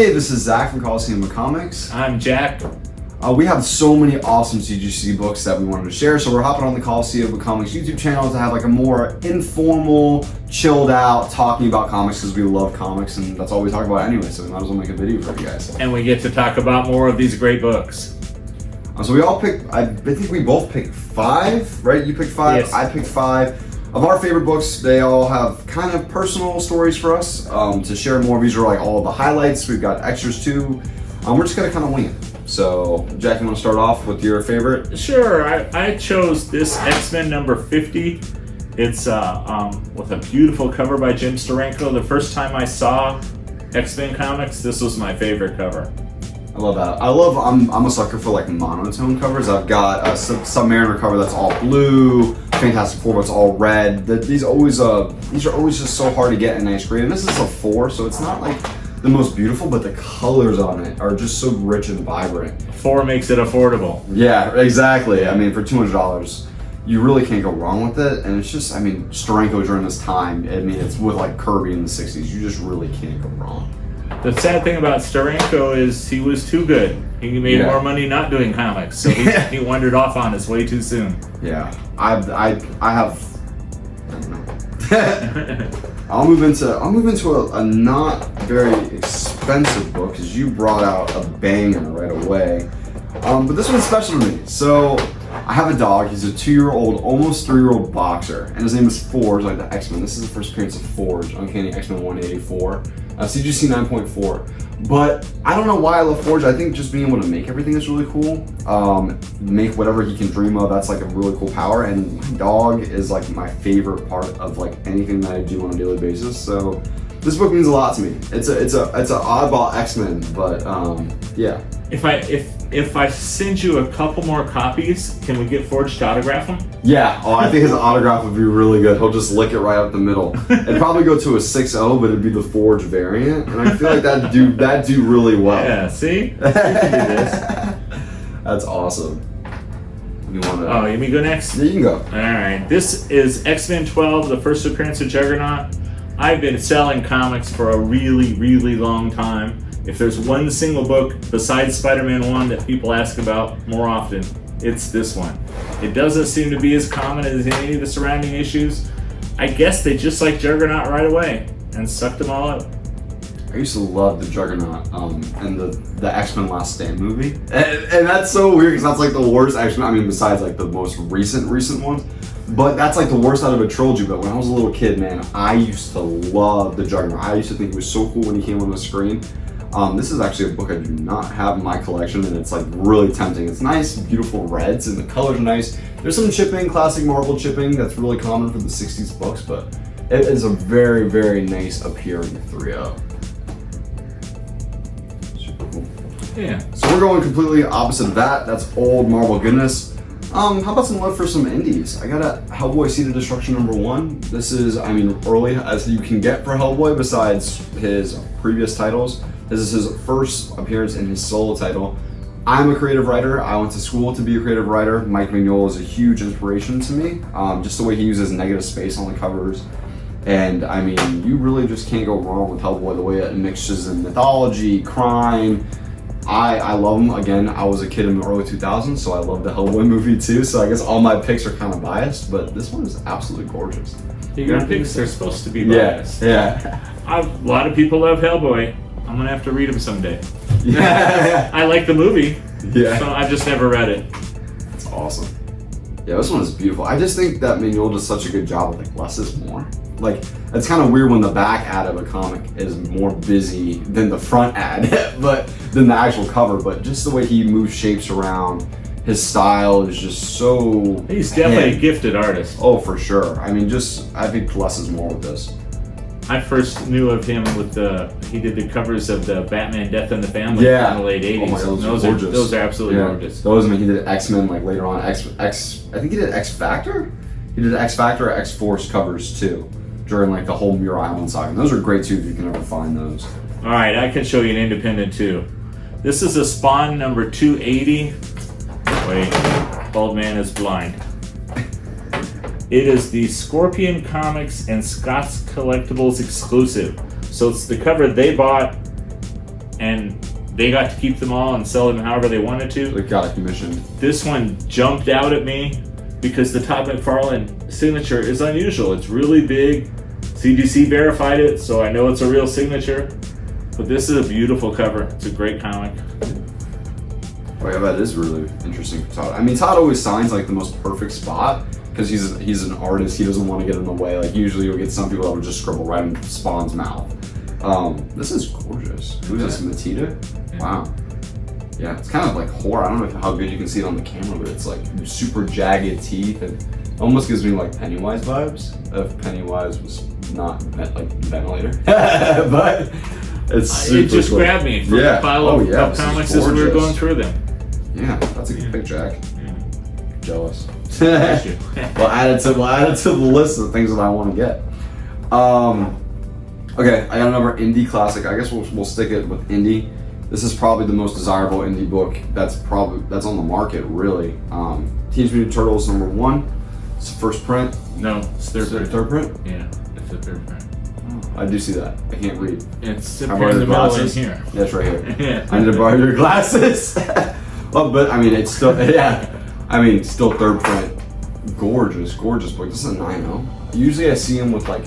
Hey, this is Zach from Coliseum Comics. I'm Jack. We have so many awesome CGC books that we wanted to share, so we're hopping on the Coliseum Comics YouTube channel to have like a more informal, chilled out, talking about comics because we love comics and that's all we talk about anyway, so we might as well make a video for you guys. And we get to talk about more of these great books. So we all picked, I think we both picked 5, right? You picked 5, Yes. I picked 5. Of our favorite books, they all have kind of personal stories for us to share more. These are like all the highlights. We've got extras too. We're just gonna kind of wing it. So, Jack, you want to start off with your favorite? Sure, I chose this X-Men number 50. It's with a beautiful cover by Jim Steranko. The first time I saw X-Men comics, this was my favorite cover. I love that. I'm a sucker for like monotone covers. I've got a Submariner cover that's all blue, Fantastic Four that's all red. These are always just so hard to get in nice green. And this is a 4, so it's not like the most beautiful, but the colors on it are just so rich and vibrant. 4 makes it affordable. Yeah, exactly. I mean, for $200, you really can't go wrong with it. And it's just, I mean, Steranko during this time, I mean, it's with like Kirby in the 60s, you just really can't go wrong. The sad thing about Steranko is he was too good. He made more money not doing comics, so he wandered off on us way too soon. Yeah, I don't know. I'll move into a not very expensive book because you brought out a banger right away. But this one's special to me. So I have a dog. He's a 2-year-old, almost 3-year-old boxer, and his name is Forge, like the X-Men. This is the first appearance of Forge, Uncanny X-Men 184. CGC 9.4. But I don't know why I love Forge. I think just being able to make everything is really cool. Make whatever he can dream of, that's like a really cool power. And my dog is like my favorite part of like anything that I do on a daily basis. So this book means a lot to me. It's an oddball X-Men, but yeah. If I send you a couple more copies, can we get Forge to autograph them? Yeah, I think his autograph would be really good. He'll just lick it right up the middle. It'd probably go to a 6.0, but it'd be the Forge variant, and I feel like that'd do really well. Yeah, see? You can do this. That's awesome. You want to? Oh, you mean go next? Yeah, you can go. All right. This is X-Men 12, the first appearance of Juggernaut. I've been selling comics for a really, really long time. If there's one single book besides Spider-Man 1 that people ask about more often, it's this one. It doesn't seem to be as common as any of the surrounding issues. I guess they just like Juggernaut right away and sucked them all up. I used to love the Juggernaut and the X-Men Last Stand movie. And that's so weird because that's like the worst X-Men, I mean besides like the most recent ones. But that's like the worst out of a trilogy. But when I was a little kid, man, I used to love the Juggernaut. I used to think it was so cool when he came on the screen. This is actually a book I do not have in my collection, and it's like really tempting. It's nice, beautiful reds, and the colors are nice. There's some chipping, classic Marvel chipping that's really common for the 60s books, but it is a very, very nice appearing 3.0. Super cool. Yeah. So we're going completely opposite of that. That's old Marvel goodness. How about some love for some indies? I got a Hellboy Seed of Destruction #1. This is, I mean, early as you can get for Hellboy besides his previous titles. This is his first appearance in his solo title. I'm a creative writer. I went to school to be a creative writer. Mike Mignola is a huge inspiration to me. Just the way he uses negative space on the covers. And I mean, you really just can't go wrong with Hellboy, the way it mixes in mythology, crime. I love him. Again, I was a kid in the early 2000s, so I love the Hellboy movie too. So I guess all my picks are kind of biased, but this one is absolutely gorgeous. Your picks are supposed to be biased. Yeah. A lot of people love Hellboy. I'm gonna have to read them someday. Yeah. I like the movie. Yeah. So I've just never read it. It's awesome. Yeah, this one is beautiful. I just think that Mignola does such a good job with like less is more. Like, it's kind of weird when the back ad of a comic is more busy than the front ad, than the actual cover. But just the way he moves shapes around, his style is just so. He's definitely a gifted artist. Oh, for sure. I mean, I think less is more with this. I first knew of him with he did the covers of the Batman Death in the Family in the late 80s. Oh my God, those are absolutely gorgeous. Those, I mean, he did X-Men like later on. I think he did X Factor. He did X Factor or X Force covers too during like the whole Muir Island saga. And those are great too if you can ever find those. All right, I can show you an independent too. This is a Spawn number 280. Wait, Bald Man is blind. It is the Scorpion Comics and Scott's Collectibles exclusive. So it's the cover they bought and they got to keep them all and sell them however they wanted to. They got it commissioned. This one jumped out at me because the Todd McFarlane signature is unusual. It's really big. CGC verified it, so I know it's a real signature. But this is a beautiful cover. It's a great comic. Oh yeah, that is really interesting for Todd. I mean, Todd always signs like the most perfect spot because he's an artist. He doesn't want to get in the way. Like usually you'll get some people that will just scribble right in Spawn's mouth. This is gorgeous. Who's this, Matita? Wow. Yeah, it's kind of like horror. I don't know how good you can see it on the camera, but it's like super jagged teeth and almost gives me like Pennywise vibes. If Pennywise was not like ventilator, but it's super it just cool. grabbed me from the pile of comics as we were going through them. Yeah, that's a good pick, Jack. Yeah. Jealous. We'll add it to the list of things that I want to get. Okay, I got another indie classic. I guess we'll stick it with indie. This is probably the most desirable indie book that's on the market, really. Teenage Mutant Turtles #1. It's the first print. No, it's third print. Third print? Yeah, it's the third print. I do see that. I can't read. It's I in borrow the the middle in glasses. here. Yeah, it's right here. Yeah. I need to borrow your glasses. Well, but I mean, it's still, yeah. I mean, still third print. Gorgeous book. This is a 9.0. Usually I see them with like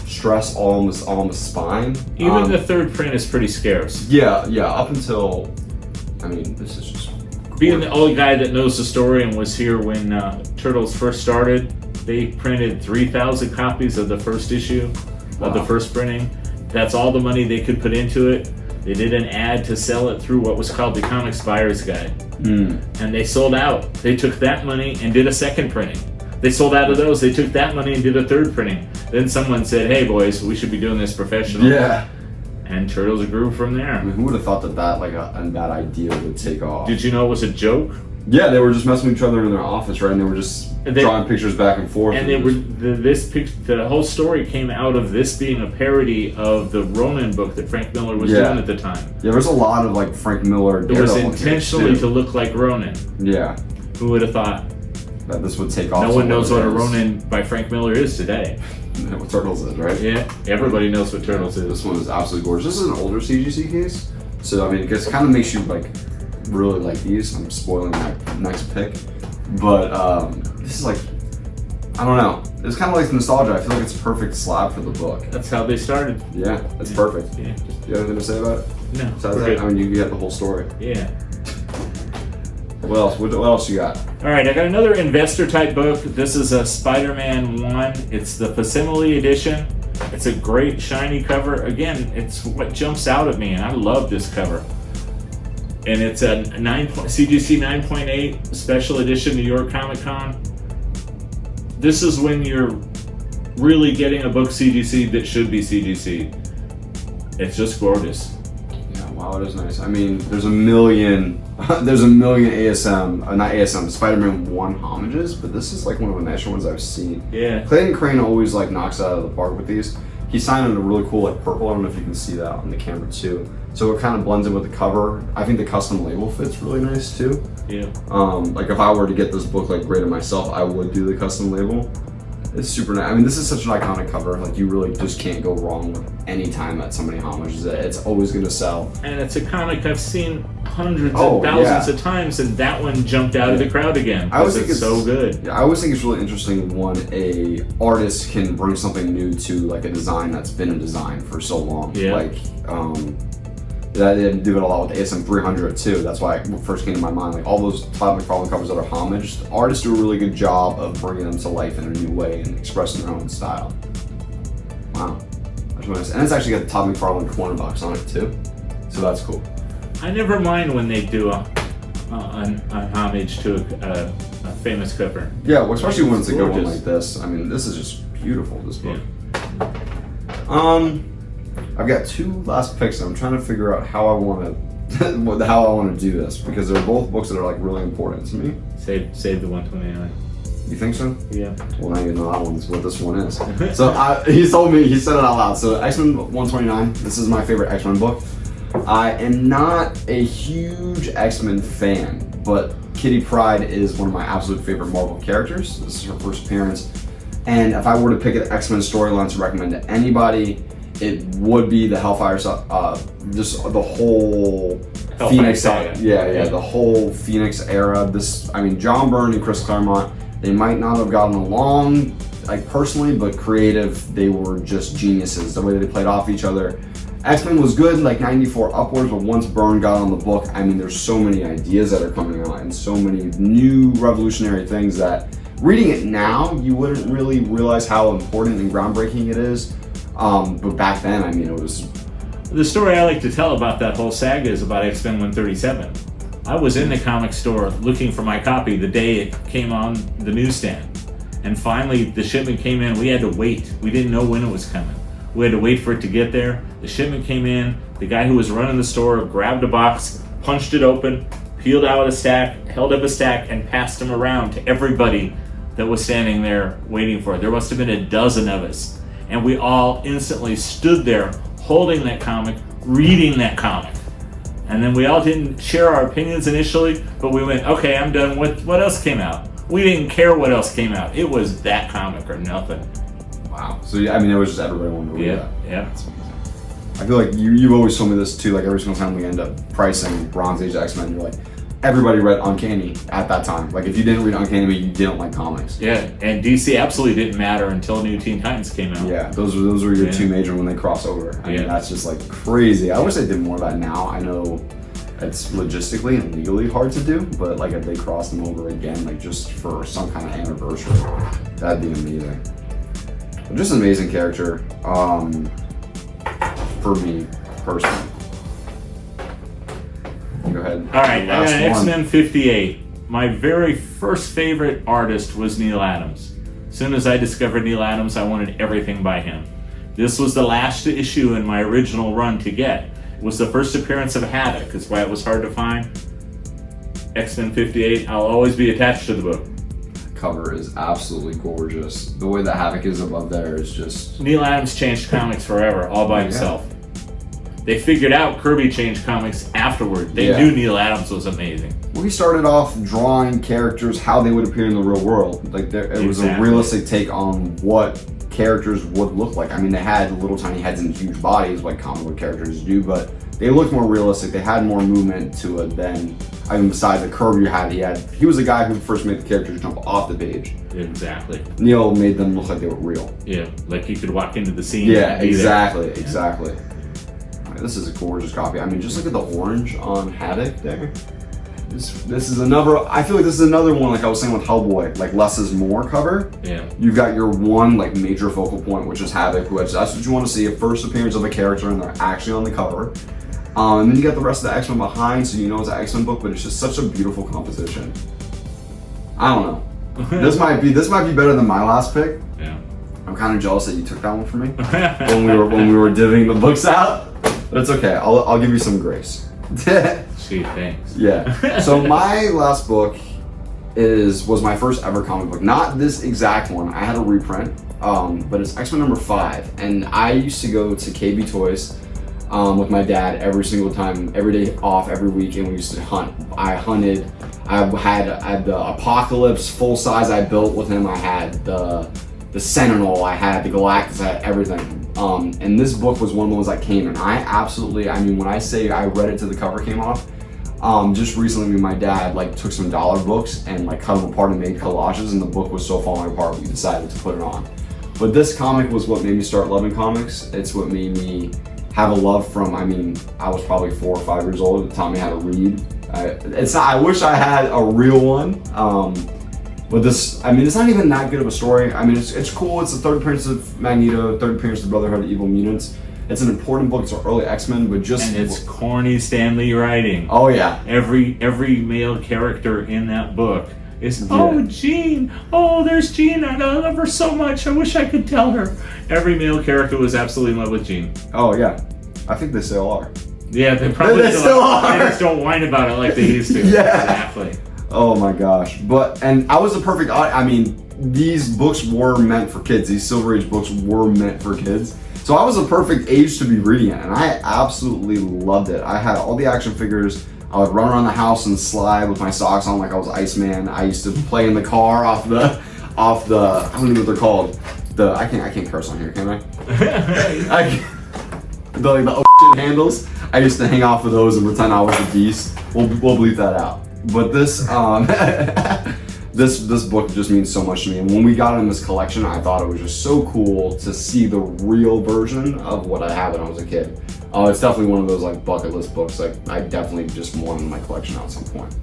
stress all on the spine. Even the third print is pretty scarce. Yeah, up until, I mean, this is just Being the old guy that knows the story and was here when Turtles first started, they printed 3,000 copies of the first issue of the first printing. That's all the money they could put into it. They did an ad to sell it through what was called the Comics Buyer's Guide. And they sold out. They took that money and did a second printing. They sold out of those. They took that money and did a third printing. Then someone said, hey boys, we should be doing this professional. Yeah. And Turtles grew from there. I mean, who would have thought that idea would take off? Did you know it was a joke? Yeah, they were just messing with each other in their office, right? And they were just drawing pictures back and forth. And the whole story came out of this being a parody of the Ronin book that Frank Miller was doing at the time. Yeah, there's a lot of like Frank Miller. It was intentionally to look like Ronin. Yeah. Who would have thought? That this would take off. No one knows what a Ronin by Frank Miller is today. What Turtles is, right? Yeah, everybody knows what Turtles is. This one is absolutely gorgeous. This is an older CGC case, so I mean, it kind of makes you like really like these. I'm spoiling my next pick, but this is like, I don't know. It's kind of like nostalgia. I feel like it's a perfect slab for the book. That's how they started. Yeah, it's perfect. Yeah. Do you have anything to say about it? No. Besides that, I mean, you get the whole story. Yeah. What else? What else you got? All right, I got another investor type book. This is a Spider-Man 1. It's the Facsimile edition. It's a great shiny cover. Again, it's what jumps out at me, and I love this cover. And it's a CGC 9.8 special edition New York Comic Con. This is when you're really getting a book CGC that should be CGC. It's just gorgeous. Yeah, wow, it is nice. I mean, there's a million ASM, not ASM, Spider-Man 1 homages, but this is like one of the nicer ones I've seen. Yeah. Clayton Crane always like knocks it out of the park with these. He signed in a really cool like purple. I don't know if you can see that on the camera too. So it kind of blends in with the cover. I think the custom label fits really nice too. Yeah. Like if I were to get this book like graded myself, I would do the custom label. It's super nice. I mean, this is such an iconic cover. Like you really just can't go wrong with any time that somebody homages it. It's always gonna sell. And it's a comic I've seen hundreds and thousands of times, and that one jumped out of the crowd again. I always think it's so good. Yeah, I always think it's really interesting when a artist can bring something new to like a design that's been a design for so long. Yeah. Like, they did it a lot with ASM 300 too. That's why it first came to my mind. Like all those Todd McFarlane covers that are homaged, artists do a really good job of bringing them to life in a new way and expressing their own style. Wow, that's really nice. And it's actually got the Todd McFarlane corner box on it too, so that's cool. I never mind when they do a homage to a famous cover. Yeah, well, especially when it's a good one gorgeous. like this. I mean, this is just beautiful. This book. Yeah. I've got two last picks. And I'm trying to figure out how I want to do this because they're both books that are like really important to me. Save the 129. You think so? Yeah. Well, now you know that one's what this one is. So he said it out loud. So X-Men 129. This is my favorite X-Men book. I am not a huge X-Men fan, but Kitty Pryde is one of my absolute favorite Marvel characters. This is her first appearance. And if I were to pick an X-Men storyline to recommend to anybody, it would be the Hellfire, just the whole Hellfire Phoenix saga. Yeah, the whole Phoenix era. John Byrne and Chris Claremont, they might not have gotten along, like personally, but creative, they were just geniuses. The way they played off each other. X-Men was good, like 94 upwards, but once Byrne got on the book, I mean, there's so many ideas that are coming out and so many new revolutionary things that reading it now, you wouldn't really realize how important and groundbreaking it is. But back then, I mean, it was... The story I like to tell about that whole saga is about X-Men 137. I was in the comic store looking for my copy the day it came on the newsstand. And finally, the shipment came in. We had to wait. We didn't know when it was coming. We had to wait for it to get there. The shipment came in. The guy who was running the store grabbed a box, punched it open, peeled out a stack, held up a stack, and passed them around to everybody that was standing there waiting for it. There must have been a dozen of us. And we all instantly stood there holding that comic, reading that comic. And then we all didn't share our opinions initially, but we went, okay, I'm done with what else came out. We didn't care what else came out. It was that comic or nothing. Wow. So, I mean, it was just everybody wanted to read that. Yeah. That's amazing. I feel like you've always told me this too, like every single time we end up pricing Bronze Age X-Men, you're like, everybody read Uncanny at that time. Like, if you didn't read Uncanny, you didn't like comics. Yeah, and DC absolutely didn't matter until New Teen Titans came out. Yeah, those were your two major when they cross over. I mean, that's just like crazy. I wish they did more of that now. I know it's logistically and legally hard to do, but like if they cross them over again, like just for some kind of anniversary, that'd be amazing. But just an amazing character, for me personally. Go ahead. All right, I got Last one. X-Men 58. My very first favorite artist was Neil Adams. As soon as I discovered Neil Adams, I wanted everything by him. This was the last issue in my original run to get. It was the first appearance of Havoc, that's why it was hard to find. X-Men 58, I'll always be attached to the book. Cover is absolutely gorgeous. The way that Havoc is above there is just... Neil Adams changed comics forever, all by himself. They figured out Kirby changed comics afterward. They knew Neil Adams was amazing. Well, he started off drawing characters how they would appear in the real world. Like it was a realistic take on what characters would look like. I mean, they had little tiny heads and huge bodies like comic book characters do, but they looked more realistic. They had more movement to it than, I mean, besides the curve he was the guy who first made the characters jump off the page. Exactly. Neil made them look like they were real. Yeah, like you could walk into the scene. Yeah, and be exactly, there. exactly. This is a gorgeous copy. I mean, just look at the orange on Havoc there. This is another, I feel like this is another one, like I was saying with Hellboy, like less is more cover. Yeah. You've got your one like major focal point, which is Havoc, which that's what you want to see, a first appearance of a character and they're actually on the cover. And then you got the rest of the X-Men behind, so you know it's an X-Men book, but it's just such a beautiful composition. I don't know. This might be better than my last pick. Yeah. I'm kind of jealous that you took that one from me when we were divvying the books out. But it's okay. I'll give you some grace. Gee, thanks. Yeah. So my last book was my first ever comic book. Not this exact one. I had a reprint, but it's X-Men number 5. And I used to go to KB Toys with my dad every single time, every day off, every week, and we used to hunt. I hunted. I had the Apocalypse full size I built with him. I had the Sentinel. I had the Galactus. I had everything. And this book was one of the ones that came, and I mean, when I say I read it till the cover came off, just recently me and my dad like took some dollar books and like cut them apart and made collages, and the book was so falling apart we decided to put it on. But this comic was what made me start loving comics. It's what made me have a love from, I mean, I was probably 4 or 5 years old. It taught me how to read. I wish I had a real one. But this, I mean, it's not even that good of a story. I mean, it's cool. It's the third appearance of Magneto, third appearance of the Brotherhood of Evil Mutants. It's an important book. It's an early X-Men, but just... And it's corny Stan Lee writing. Oh, yeah. Every male character in that book is, oh, Jean. Oh, there's Jean. I love her so much. I wish I could tell her. Every male character was absolutely in love with Jean. Oh, yeah. I think they still are. Yeah, they probably still are. They just don't whine about it like they used to. Yeah. Exactly. Oh my gosh. And I was the perfect, I mean, these books were meant for kids. These Silver Age books were meant for kids. So I was the perfect age to be reading it, and I absolutely loved it. I had all the action figures. I would run around the house and slide with my socks on like I was Iceman. I used to play in the car off the, I don't know what they're called. I can't curse on here, can I? like the shit handles. I used to hang off of those and pretend I was the beast. We'll bleep that out. But this this book just means so much to me. And when we got it in this collection, I thought it was just so cool to see the real version of what I had when I was a kid. It's definitely one of those like bucket list books. Like I definitely just want in my collection at some point.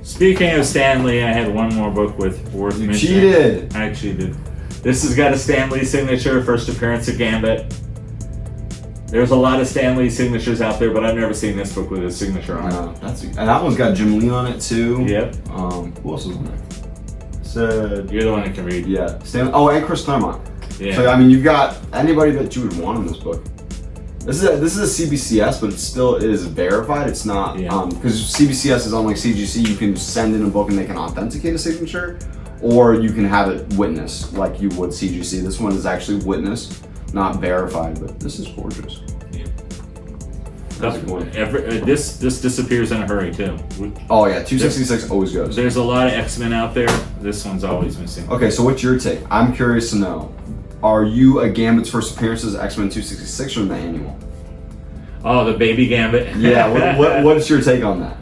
Speaking of Stan Lee, I had one more book worth mentioning. Cheated. I cheated. This has got a Stan Lee signature, first appearance of Gambit. There's a lot of Stan Lee signatures out there, but I've never seen this book with his signature on it. And that one's got Jim Lee on it too. Yep. Who else is on there? You're the one that can read. Yeah. And Chris Claremont. Yeah. So I mean, you've got anybody that you would want in this book. This is a CBCS, but it still is verified. It's not because CBCS is unlike CGC. You can send in a book and they can authenticate a signature, or you can have it witnessed like you would CGC. This one is actually witnessed, not verified. But this is gorgeous. Yeah. This disappears in a hurry too. Oh yeah, 266 always goes. There's a lot of X-Men out there. This one's always missing. Okay, so what's your take? I'm curious to know. Are you a Gambit's first appearances X-Men 266 or the annual? Oh, the baby Gambit. Yeah. What's your take on that?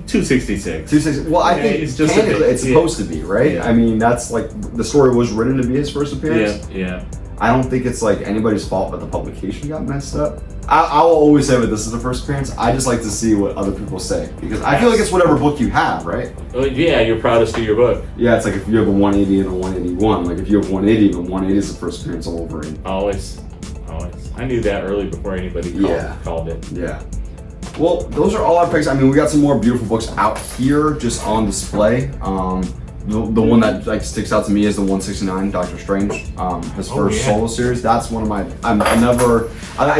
266. 266. Well, I think it's just it's supposed to be, right? Yeah. I mean, that's like the story was written to be his first appearance. Yeah. I don't think it's like anybody's fault that the publication got messed up. I will always say that this is the first appearance. I just like to see what other people say because I feel like it's whatever book you have, right? Yeah, you're proudest of your book. Yeah, it's like if you have a 180 and a 181. Like if you have 180, then 180 is the first appearance of Wolverine. Always. I knew that early before anybody called it. Yeah. Well, those are all our picks. I mean, we got some more beautiful books out here just on display. The one that like sticks out to me is the 169 Doctor Strange, his first solo series. That's one of my.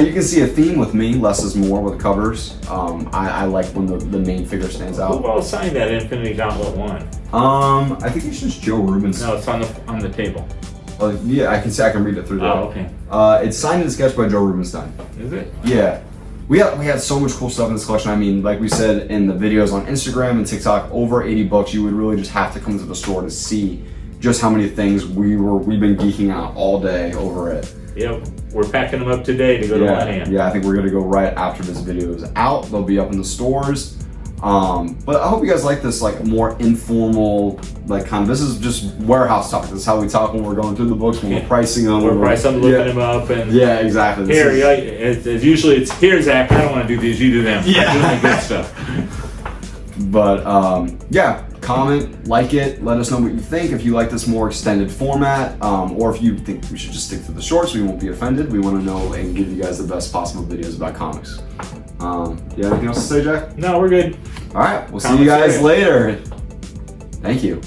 You can see a theme with me. Less is more with covers. I like when the main figure stands out. Who all signed that Infinity Gauntlet one? I think it's just Joe Rubinstein. No, it's on the table. Yeah, I can read it through there. Oh, okay. It's signed and sketched by Joe Rubinstein. Is it? Yeah. We had so much cool stuff in this collection. I mean, like we said in the videos on Instagram and TikTok, over 80 books. You would really just have to come to the store to see just how many things we've been geeking out all day over it. Yep, we're packing them up today to go to Millenia. Yeah, I think we're gonna go right after this video is out. They'll be up in the stores. But I hope you guys like this like more informal, like kind of, this is just warehouse talk. This is how we talk when we're going through the books, when we're pricing them. We're pricing, looking them up, and exactly. Usually it's here, Zach. I don't want to do these. You do them. Yeah, I'm doing the good stuff. But comment, like it. Let us know what you think. If you like this more extended format, or if you think we should just stick to the shorts, we won't be offended. We want to know and give you guys the best possible videos about comics. You have anything else to say, Jack? No, we're good. All right, we'll see you guys later. Thank you.